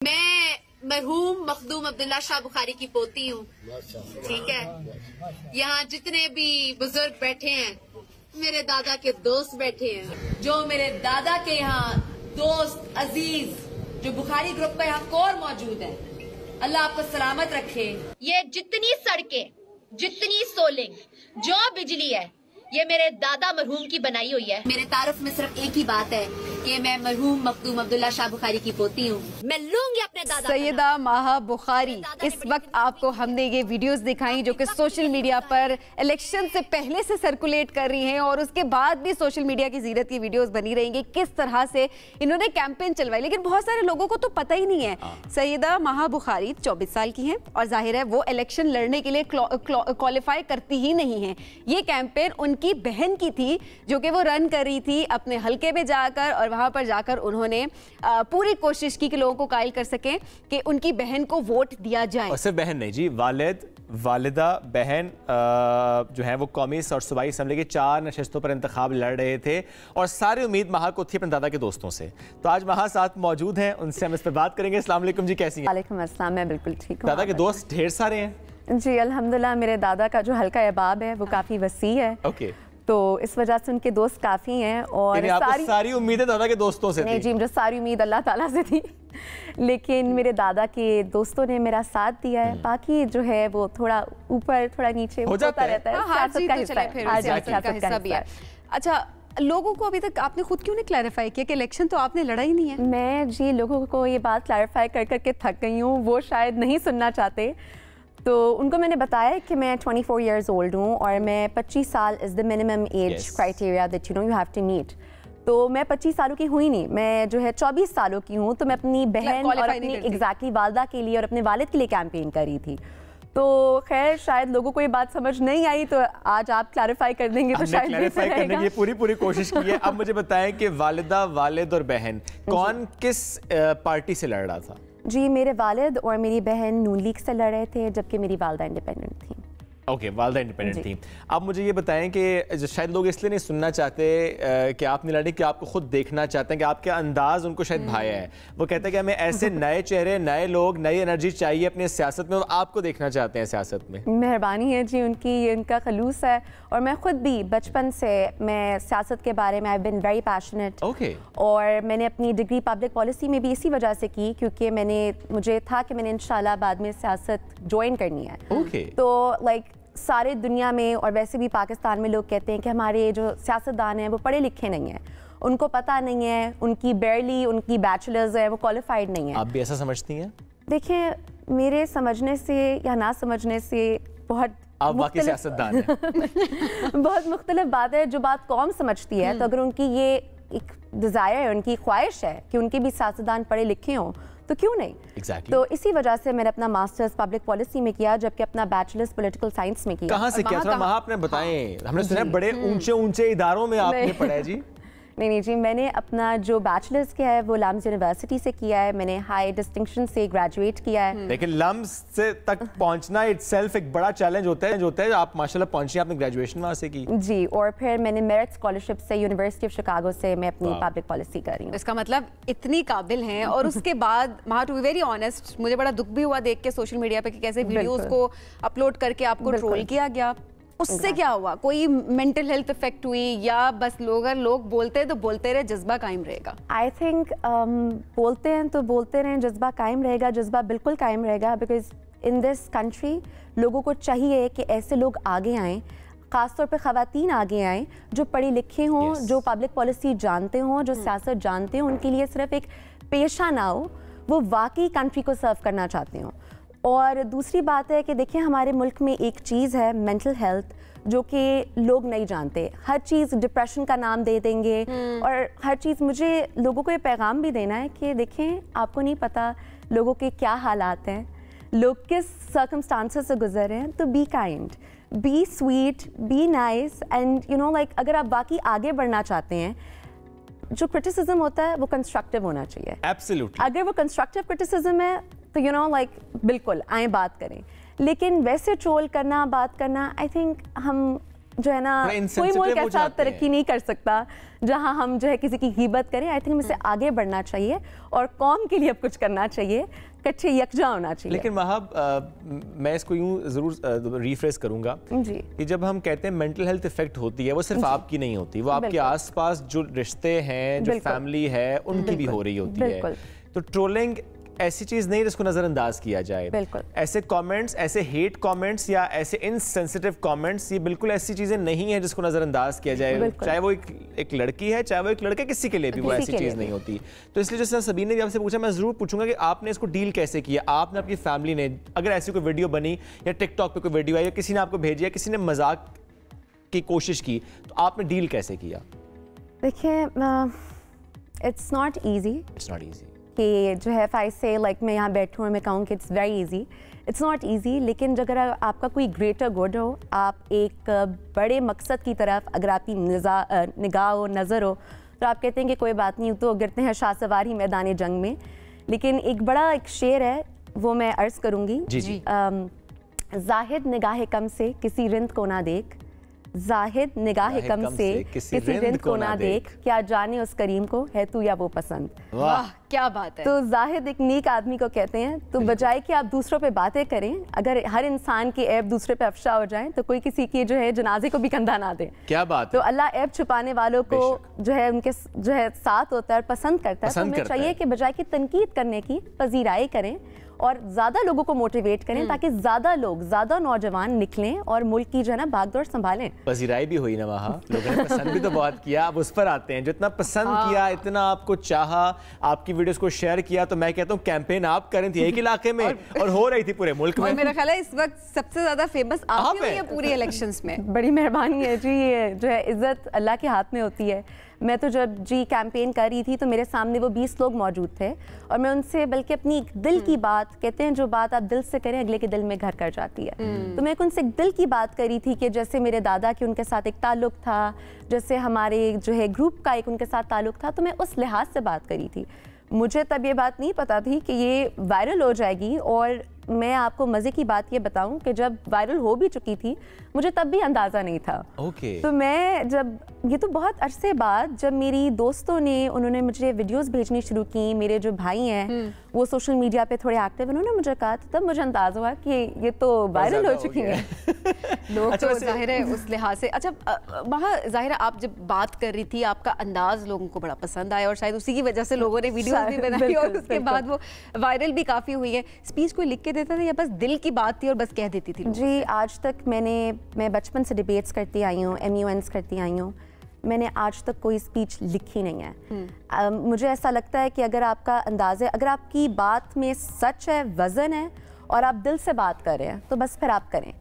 میں مرحوم مخدوم عبداللہ شاہ بخاری کی پوتی ہوں، ٹھیک ہے. یہاں جتنے بھی بزرگ بیٹھے ہیں میرے دادا کے دوست بیٹھے ہیں، جو میرے دادا کے یہاں دوست عزیز جو بخاری گروپ کا یہاں کور موجود ہے، اللہ آپ کو سلامت رکھے. یہ جتنی سڑکیں، جتنی سولنگ، جو بجلی ہے، یہ میرے دادا مرحوم کی بنائی ہوئی ہے. میرے تعارف میں صرف ایک ہی بات ہے کہ میں مرحوم مخدوم عبداللہ شاہ بخاری کی پوتی ہوں. میں لوں گی اپنے دادا. سیدہ ماہا بخاری اس وقت آپ کو ہم نے یہ ویڈیوز دکھائیں جو کہ سوشل میڈیا پر الیکشن سے پہلے سے سرکولیٹ کر رہی ہیں اور اس کے بعد بھی سوشل میڈیا کی زیرت یہ ویڈیوز بنی رہیں گی کس طرح سے انہوں نے کیمپین چلوائی. لیکن بہت سارے لوگوں کو تو پتہ ہی نہیں ہے. سیدہ ماہا بخاری 24 سال کی ہیں اور ظاہر ہے وہ الیکشن لڑنے کے لیے کوالیفائی کرتی ہی نہیں ہیں. یہ کیمپین ان کی بہن کی تھی جو کہ وہ رن کر رہی تھی اپنے حلقے میں جا کر، اور وہاں پر جا کر انہوں نے پوری کوشش کی کہ لوگوں کو قائل کر سکیں کہ ان کی بہن کو ووٹ دیا جائے. اور صرف بہن نہیں جی، والد، والدہ، بہن جو ہیں وہ قومی اور صوبائی اسمبلی کے 4 نشستوں پر انتخاب لڑ رہے تھے اور ساری امید مہا کو تھی اپنے دادا کے دوستوں سے. تو آج مہا ساتھ موجود ہیں، ان سے ہم اس پر بات کریں گے. السلام علیکم جی، کیسی ہیں؟ وعلیکم السلام، میں بالکل ٹھیک ہوں. دادا کے دوست ڈھیر سارے ہیں؟ جی الحمدللہ، میرے دادا کا جو حلقہ احباب ہے وہ کافی وسیع ہے. اوکے، تو اس وجہ سے ان کے دوست کافی ہیں. اور آپ کو ساری امیدیں دادا کے دوستوں سے تھی؟ نہیں جی، مجھے ساری امید اللہ تعالیٰ سے تھی، لیکن میرے دادا کے دوستوں نے میرا ساتھ دیا ہے. باقی جو ہے وہ تھوڑا اوپر تھوڑا نیچے ہوتا رہتا ہے، سیاست کا حصہ بھی ہے. اچھا، لوگوں کو ابھی تک آپ نے خود کیوں نہیں کلیریفائی کیا کہ الیکشن تو آپ نے لڑا ہی نہیں ہے؟ میں جی لوگوں کو یہ بات کلیریفائی کر کے تھک گئی ہوں، وہ شاید نہیں سننا چاہتے. تو ان کو میں نے بتایا کہ میں 24 ایئرز اولڈ ہوں اور میں 25 سال is the minimum age criteria that you have to meet. تو میں 25 سالوں کی ہوئی نہیں، میں جو ہے 24 سالوں کی ہوں. تو میں اپنی بہن اور اپنی ایگزیکٹلی والدہ کے لیے اور اپنے والد کے لیے کیمپین کر رہی تھی. تو خیر شاید لوگوں کو یہ بات سمجھ نہیں آئی، تو آج آپ کلیریفائی کر دیں گے تو شاید کلیریفائی کرنے کی پوری کوشش کی ہے. اب مجھے بتائیں کہ والدہ، والد اور بہن کون کس پارٹی سے لڑ رہا تھا؟ جی میرے والد اور میری بہن نون لیگ سے لڑ رہے تھے، جبکہ میری والدہ انڈیپینڈنٹ تھیں. اوکے، والدہ انڈیپینڈنٹ تھی. اب مجھے یہ بتائیں کہ شاید لوگ اس لیے نہیں سننا چاہتے کہ آپ نے لڑی کہ آپ کو خود دیکھنا چاہتے ہیں کہ آپ کے انداز ان کو شاید بھایا ہے. وہ کہتے ہیں کہ ہمیں ایسے نئے چہرے، نئے لوگ، نئی انرجی چاہیے اپنی سیاست میں، اور آپ کو دیکھنا چاہتے ہیں سیاست میں. مہربانی ہے جی ان کی، یہ ان کا خلوص ہے. اور میں خود بھی بچپن سے میں سیاست کے بارے میں آئی بین ویری پیشنیٹ. اوکے. اور میں نے اپنی ڈگری پبلک پالیسی میں بھی اسی وجہ سے کی کیونکہ مجھے تھا کہ میں نے انشاءاللہ بعد میں سیاست جوائن کرنی ہے. اوکے. تو لائک سارے دنیا میں اور ویسے بھی پاکستان میں لوگ کہتے ہیں کہ ہمارے جو سیاستدان ہیں وہ پڑھے لکھے نہیں ہیں، ان کو پتہ نہیں ہے، ان کی بیرلی ان کی بیچلرز ہے، وہ کوالیفائڈ نہیں ہیں. آپ بھی ایسا سمجھتی ہیں؟ دیکھیں میرے سمجھنے سے یا نہ سمجھنے سے بہت آپ واقعی سیاستدان ہیں. بہت مختلف بات ہے. جو بات قوم سمجھتی ہے، تو اگر ان کی یہ ایک ڈیزائر ہے، ان کی خواہش ہے کہ ان کے بھی سیاستدان پڑھے لکھے ہوں تو کیوں نہیں. تو اسی وجہ سے میں نے اپنا ماسٹرز پبلک پالیسی میں کیا، جبکہ اپنا بیچلرز پولیٹیکل سائنس میں کیا. کہاں سے کیا تھا مہا؟ آپ نے بتائیں، ہم نے سنا بڑے اونچے اداروں میں آپ نے پڑھا ہے جی. نہیں جی، میں نے اپنا جو بیچلرز کیا ہے وہ لمز یونیورسٹی سے کیا ہے. میں نے ہائی ڈسٹنکشن سے گریجویٹ کیا ہے. لیکن لمز سے تک پہنچنا اٹ سیلف ایک بڑا چیلنج ہوتا ہے. آپ ماشاءاللہ پہنچی، آپ نے گریجویشن وہاں سے کی. جی، اور پھر میں نے میرٹ اسکالرشپ سے یونیورسٹی آف شکاگو سے میں اپنی پبلک پالیسی کر رہی ہوں. اس کا مطلب اتنی قابل ہیں. اور اس کے بعد مہا ٹو بی ویری آنیسٹ، مجھے بڑا دکھ بھی ہوا دیکھ کے سوشل میڈیا پہ کہ کیسے ویڈیوز کو اپلوڈ کر کے آپ کو ٹرول کیا گیا. اس سے کیا ہوا؟ کوئی مینٹل ہیلتھ افیکٹ ہوئی یا بس لوگ بولتے تو بولتے رہے، جذبہ قائم رہے گا؟ آئی تھنک بولتے ہیں تو بولتے رہیں، جذبہ قائم رہے گا. جذبہ بالکل قائم رہے گا، بیکاز ان دس کنٹری لوگوں کو چاہیے کہ ایسے لوگ آگے آئیں، خاص طور پہ خواتین آگے آئیں جو پڑھی لکھے ہوں، جو پبلک پالیسی جانتے ہوں، جو سیاست جانتے ہوں. ان کے لیے صرف ایک پیشہ نہ ہو، وہ واقعی کنٹری کو سرو کرنا چاہتے ہوں. اور دوسری بات ہے کہ دیکھیں ہمارے ملک میں ایک چیز ہے مینٹل ہیلتھ جو کہ لوگ نہیں جانتے. ہر چیز ڈپریشن کا نام دے دیں گے اور ہر چیز. مجھے لوگوں کو یہ پیغام بھی دینا ہے کہ دیکھیں آپ کو نہیں پتہ لوگوں کے کیا حالات ہیں، لوگ کس سرکمسٹانسز سے گزر رہے ہیں. تو be kind, be sweet, be nice and like اگر آپ باقی آگے بڑھنا چاہتے ہیں، جو کرٹیسزم ہوتا ہے وہ کنسٹرکٹیو ہونا چاہیے. ایبسلیوٹلی. اگر وہ کنسٹرکٹیو کرٹیسزم ہے تو لائک بالکل آئیں بات کریں. لیکن ویسے ٹرول کرنا، بات کرنا، آئی تھنک ہم जो है ना कोई मुल्क ऐसा तरक्की नहीं कर सकता जहां हम जो है किसी की ग़ीबत करें। आई थिंक हमें से आगे बढ़ना चाहिए और कौम के लिए अब कुछ करना चाहिए, कच्चे यकजा होना चाहिए। लेकिन वहाब मैं इसको यूं ज़रूर रिफ्रेश करूंगा जी कि जब हम कहते हैं मेंटल हेल्थ इफेक्ट होती है, वो सिर्फ आपकी नहीं होती, वो आपके आसपास जो रिश्ते हैं, जो फैमिली है, उनकी भी हो रही होती है। तो ट्रोलिंग ऐसी चीज नहीं जिसको नजरअंदाज किया जाए। बिल्कुल। ऐसे कमेंट्स, ऐसे हेट कमेंट्स या ऐसे इनसेंसिटिव कमेंट्स, ये बिल्कुल ऐसी चीजें नहीं है जिसको नजरअंदाज किया जाए, चाहे वो एक लड़की है, चाहे वो एक लड़का, किसी के लिए भी वो ऐसी चीज नहीं होती। तो इसलिए जैसे सबीन ने आपसे पूछा, मैं जरूर पूछूंगा कि आपने इसको डील कैसे किया, आपने अपनी फैमिली ने, अगर ऐसी कोई वीडियो बनी या टिकटॉक पे कोई वीडियो आई या किसी ने आपको भेजी या किसी ने मजाक की कोशिश की, तो आपने डील कैसे किया? देखिए, इट्स नॉट ईजी कि जो है आई से लाइक मैं यहाँ बैठूँ और मैं कहूँ कि it's very easy, it's not easy. लेकिन अगर आपका कोई ग्रेटर गुड हो, आप एक बड़े मकसद की तरफ अगर आपकी निगाह हो, नज़र हो, तो आप कहते हैं कि कोई बात नहीं, तो गिरते हैं शाहसवार ही मैदान जंग में। लेकिन एक बड़ा एक शेर है, वो मैं अर्ज़ करूँगी। ज़ाहिद निगाह कम से किसी रिंद को ना देख, ज़ाहिद निगाह कम से किसी रिंद को ना देख, क्या जाने उस करीम को है तू या वो पसंद। वाह क्या बात है। तो ज़ाहिद एक नेक आदमी को कहते हैं। तो बजाय कि आप दूसरों पे बातें करें, अगर हर इंसान के ऐब दूसरे पे अफशा हो जाएं, तो कोई किसी के जो है जनाजे को भी कंधा ना दे। क्या बात। तो अल्लाह ऐब छुपाने वालों को जो है उनके जो है साथ होता है, पसंद करता है। तो हमें चाहिए कि बजाय की तनकीद करने की पजीराई करें और ज़्यादा लोगों को मोटिवेट करें, ताकि ज़्यादा लोग, ज़्यादा नौजवान निकलें और मुल्क की जो है ना भागदौड़ संभालें। पजीराई भी हुई ना वहाँ, लोगों ने पसंद भी तो बहुत किया। अब उस पर आते हैं, जो इतना पसंद किया, इतना आपको चाहा, आपकी वीडियोस को शेयर किया, तो मैं कहता हूँ कैंपेन आप कर रही थी एक इलाके में और हो रही थी पूरे मुल्क में। मेरा ख्याल है इस वक्त सबसे ज्यादा फेमस आप ही हैं पूरे इलेक्शंस में। बड़ी मेहरबानी है जी, ये जो है इज्जत अल्लाह के हाथ में होती है। मैं तो जब जी कैंपेन कर रही थी तो मेरे सामने वो 20 लोग मौजूद थे और मैं उनसे बल्कि अपनी दिल की बात, कहते हैं जो बात आप दिल से करें अगले के दिल में घर कर जाती है। तो मैं उनसे दिल की बात करी थी कि जैसे मेरे दादा के उनके साथ एक ताल्लुक था, जैसे हमारे जो है ग्रुप का एक उनके साथ ताल्लुक था, तो मैं उस लिहाज से बात करी थी। मुझे तब ये बात नहीं पता थी कि ये वायरल हो जाएगी। और मैं आपको मज़े की बात ये बताऊं कि जब वायरल हो भी चुकी थी, मुझे तब भी अंदाज़ा नहीं था। तो मैं जब ये तो बहुत अरसे बाद जब मेरी दोस्तों ने, उन्होंने मुझे वीडियोस भेजनी शुरू की, मेरे जो भाई हैं वो सोशल मीडिया पे थोड़े एक्टिव, उन्होंने मुझे कहा, तब मुझे अंदाज़ा हुआ कि ये तो वायरल हो चुकी हैं। लोग तो ज़ाहिर है उस लिहाज से। अच्छा वहाँ ज़ाहिर है आप जब बात कर रही थी, आपका अंदाज़ लोगों को बड़ा पसंद आया और शायद उसी की वजह से लोगों ने वीडियोस भी बनाई और उसके बाद वो वायरल भी काफ़ी हुई है। स्पीच कोई लिख के देता था या बस दिल की बात थी और बस कह देती थी? जी, आज तक मैं बचपन से डिबेट्स करती आई हूँ, MUNs करती आई हूँ, मैंने आज तक कोई स्पीच लिखी नहीं है। मुझे ऐसा लगता है कि अगर आपका अंदाज़ है, अगर आपकी बात में सच है, वज़न है और आप दिल से बात कर रहे हैं, तो बस फिर आप करें।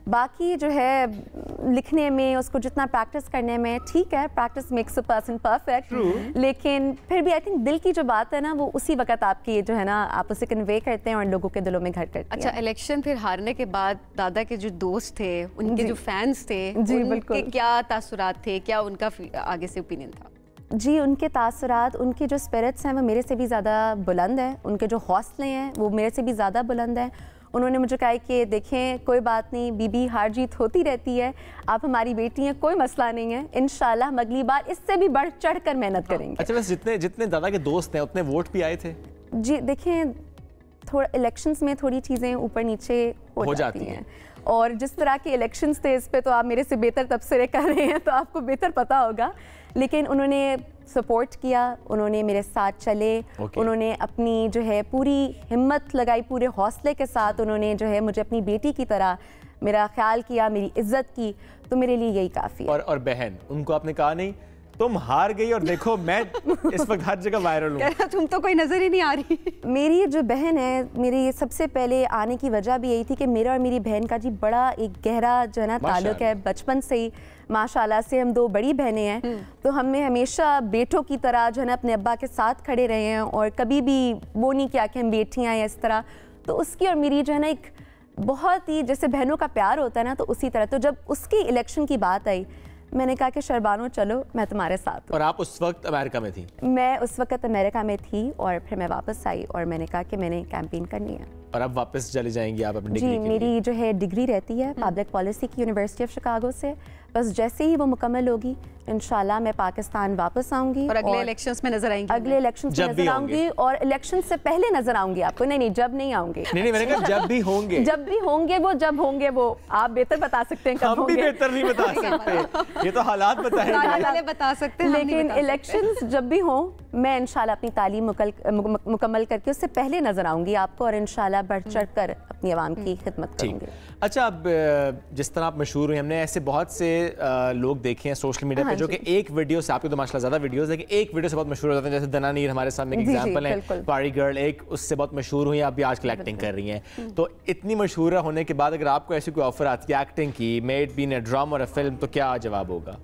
बाकी जो है लिखने में, उसको जितना प्रैक्टिस करने में, ठीक है, practice makes a person perfect, लेकिन फिर भी आई थिंक दिल की जो बात है ना, वो उसी वक्त आपकी जो है ना, आप उसे कन्वे करते हैं और लोगों के दिलों में घर करते हैं। अच्छा, इलेक्शन फिर हारने के बाद दादा के जो दोस्त थे, उनके जो फैंस थे, उनके क्या तासुरात थे, क्या उनका आगे से ओपिनियन था? जी, उनके तासुरात, उनके जो स्पिरिट्स हैं वो मेरे से भी ज़्यादा बुलंद हैं, उनके जो हौसले हैं वो मेरे से भी ज़्यादा बुलंद हैं। उन्होंने मुझे कहा कि देखें, कोई बात नहीं बीबी, हार जीत होती रहती है, आप हमारी बेटी हैं, कोई मसला नहीं है, इंशाल्लाह हम अगली बार इससे भी बढ़ चढ़ कर मेहनत करेंगे। अच्छा, बस जितने दादा के दोस्त हैं उतने वोट भी आए थे? जी देखें, थोड़ा इलेक्शंस में थोड़ी चीज़ें ऊपर नीचे हो जाती हैं और जिस तरह के इलेक्शंस थे, इस पे तो आप मेरे से बेहतर तबसरे कर रहे हैं, तो आपको बेहतर पता होगा। लेकिन उन्होंने सपोर्ट किया, उन्होंने मेरे साथ चले, उन्होंने अपनी जो है पूरी हिम्मत लगाई, पूरे हौसले के साथ उन्होंने जो है मुझे अपनी बेटी की तरह मेरा ख्याल किया, मेरी इज्जत की, तो मेरे लिए यही काफ़ी है। और बहन, उनको आपने कहा नहीं तुम हार गई और देखो मैं इस वक्त हर जगह वायरल हूँ? तुम तो कोई नजर ही नहीं आ रही। मेरी जो बहन है, मेरी सबसे पहले आने की वजह भी यही थी कि मेरा और मेरी बहन का जी बड़ा एक गहरा जो है ना ताल्लुक है, बचपन से ही माशाल्लाह से हम दो बड़ी बहनें हैं। तो हमें हमेशा बेटों की तरह जो है ना अपने अब्बा के साथ खड़े रहे हैं और कभी भी वो नहीं किया कि हम बेटियाँ हैं इस तरह। तो उसकी और मेरी जो है ना एक बहुत ही जैसे बहनों का प्यार होता है ना, तो उसी तरह। तो जब उसकी इलेक्शन की बात आई, मैंने कहा कि शरबानो चलो, मैं तुम्हारे साथ हूँ। और आप उस वक्त अमेरिका में थी? मैं उस वक्त अमेरिका में थी और फिर मैं वापस आई और मैंने कहा कि मैंने कैंपेन करनी है। और अब वापस चली जाएंगी आप अपनी डिग्री जी, के लिए? मेरी जो है डिग्री रहती है पब्लिक पॉलिसी की यूनिवर्सिटी ऑफ शिकागो से। बस जैसे ही वो मुकम्मल होगी इंशाल्लाह मैं पाकिस्तान वापस आऊंगी और अगले इलेक्शंस में नजर आएंगी? अगले इलेक्शन में नजर आऊंगी, और इलेक्शन से पहले नजर आऊंगी आपको। नहीं, जब नहीं आऊंगी। नहीं, मैंने कहा जब भी होंगे। जब भी होंगे वो आप बेहतर बता सकते हैं कब हम होंगे। भी बेहतर नहीं बता सकते, ये तो हालात बताएंगे। बता सकते हैं, लेकिन इलेक्शंस जब भी हों मैं इंशाल्लाह अपनी तालीम मुकम्मल करके उससे पहले नजर आऊंगी आपको, और इंशाल्लाह बढ़ चढ़ कर अपनी आवाम की खिदमत करूंगी। अच्छा, अब जिस तरह आप मशहूर हुई, हमने ऐसे बहुत से लोग देखे हैं सोशल मीडिया पे जो कि एक वीडियो से, आपके तो माशाल्लाह ज़्यादा वीडियोस है कि एक वीडियो से बहुत मशहूर हो जाते हैं। जैसे दना नीर हमारे सामने एक एग्जांपल है, पारी गर्ल एक उससे बहुत मशहूर हुई, आप भी आजकल एक्टिंग कर रही हैं। तो इतनी मशहूर होने के बाद अगर आपको ऐसी कोई ऑफर आती है एक्टिंग की, may it be in a drama और अ फिल्म, तो क्या जवाब होगा?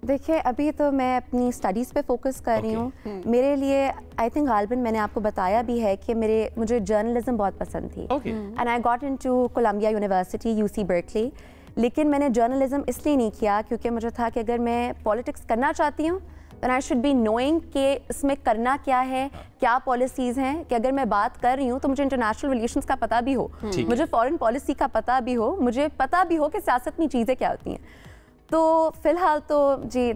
देखिए, अभी तो मैं अपनी स्टडीज़ पे फोकस कर रही हूँ। मेरे लिए आई थिंक गालिबन मैंने आपको बताया भी है कि मुझे जर्नलिज्म बहुत पसंद थी, and I got into Columbia University UC Berkeley. लेकिन मैंने जर्नलिज्म इसलिए नहीं किया क्योंकि मुझे था कि अगर मैं पॉलिटिक्स करना चाहती हूँ then I should be knowing कि इसमें करना क्या है, क्या पॉलिसीज़ हैं, कि अगर मैं बात कर रही हूँ तो मुझे इंटरनेशनल रिलेशंस का पता भी हो, मुझे फॉरेन पॉलिसी का पता भी हो, मुझे पता भी हो कि सियासत में चीज़ें क्या होती हैं। तो फ़िलहाल तो जी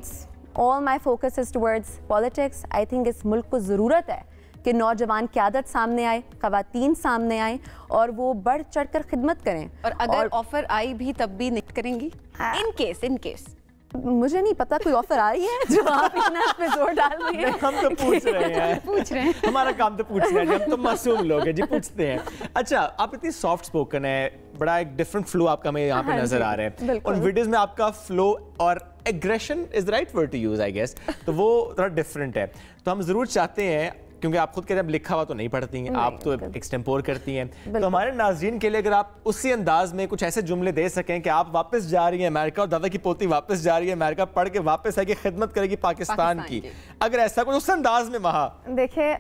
all my focus is towards politics. I think इस मुल्क को ज़रूरत है कि नौजवान क़यादत सामने आए, ख़वातीन सामने आए और वो बढ़ चढ़ कर खिदमत करें। और अगर ऑफ़र आई भी तब भी नहीं करेंगी? इन केस मुझे नहीं पता कोई ऑफर आ रही है जो आप इतना इस पे जोर डाल रही हैं। हम तो पूछ रहे हैं हमारा काम तो पूछना है, हम तो मासूम लोग हैं जी, पूछते हैं। अच्छा, आप इतनी सॉफ्ट स्पोकन है, बड़ा एक डिफरेंट फ्लो आपका हमें यहाँ पे नजर आ रहा है, और वीडियोस में आपका फ्लो और aggression is the right word to use I guess, तो वो थोड़ा डिफरेंट है। तो हम जरूर चाहते हैं, क्योंकि आप खुद कहते हैं लिखा हुआ तो नहीं पढ़ती हैं, आप तो एक्सटेम्पोर करती हैं, तो हमारे नाज़रीन के लिए अगर आप उसी अंदाज में कुछ ऐसे जुमले दे सकें कि आप वापस जा रही हैं अमेरिका और दादा की पोती वापस जा रही है अमेरिका, पढ़ के वापस आएगी, खिदमत करेगी पाकिस्तान की, अगर ऐसा कुछ उस अंदाज में वहाँ। देखिए,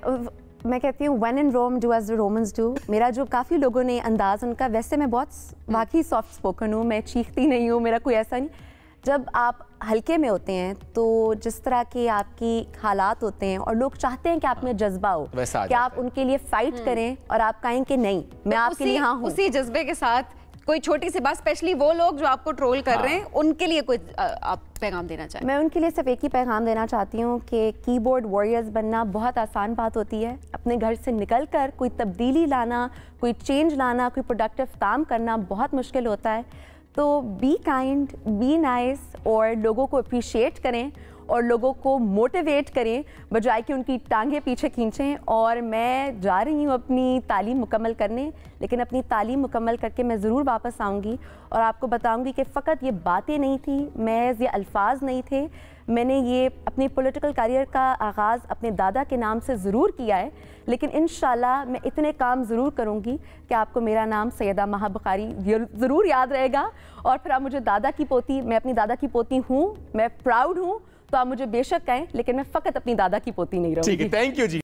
मैं कहती हूँ when in Rome do as the Romans do। मेरा जो काफ़ी लोगों ने अंदाज़ उनका, वैसे मैं बहुत वाकई सॉफ्ट स्पोकन हूँ, मैं चीखती नहीं हूँ, मेरा कोई ऐसा नहीं। जब आप हल्के में होते हैं तो जिस तरह के आपकी हालात होते हैं और लोग चाहते हैं कि आप में जज्बा हो कि आप उनके लिए फाइट करें और आप कहें कि नहीं मैं आपके लिए यहाँ हूँ, उसी जज्बे के साथ कोई छोटी सी बात, स्पेशली वो लोग जो आपको ट्रोल कर रहे हैं, उनके लिए कोई आप पैगाम देना चाहें? मैं उनके लिए सिर्फ एक ही पैगाम देना चाहती हूँ कि कीबोर्ड वॉरियर्स बनना बहुत आसान बात होती है। अपने घर से निकल कर कोई तब्दीली लाना, कोई चेंज लाना, कोई प्रोडक्टिव काम करना बहुत मुश्किल होता है। तो बी काइंड, बी नाइस, और लोगों को अप्रिशिएट करें और लोगों को मोटिवेट करें बजाय कि उनकी टांगें पीछे खींचें। और मैं जा रही हूँ अपनी तालीम मुकम्मल करने, लेकिन अपनी तालीम मुकम्मल करके मैं ज़रूर वापस आऊँगी और आपको बताऊँगी कि फ़कत ये बातें नहीं थी, महज़ ये अल्फाज नहीं थे, मैंने ये अपनी पॉलिटिकल करियर का आगाज़ अपने दादा के नाम से ज़रूर किया है, लेकिन इंशाल्लाह मैं इतने काम ज़रूर करूँगी कि आपको मेरा नाम सैयदा महा बुखारी ज़रूर याद रहेगा। और फिर आप मुझे दादा की पोती, मैं अपनी दादा की पोती हूँ, मैं प्राउड हूँ, तो आप मुझे बेशक कहें, लेकिन मैं फ़कत अपनी दादा की पोती नहीं रहूँगी। ठीक है, थैंक यू जी।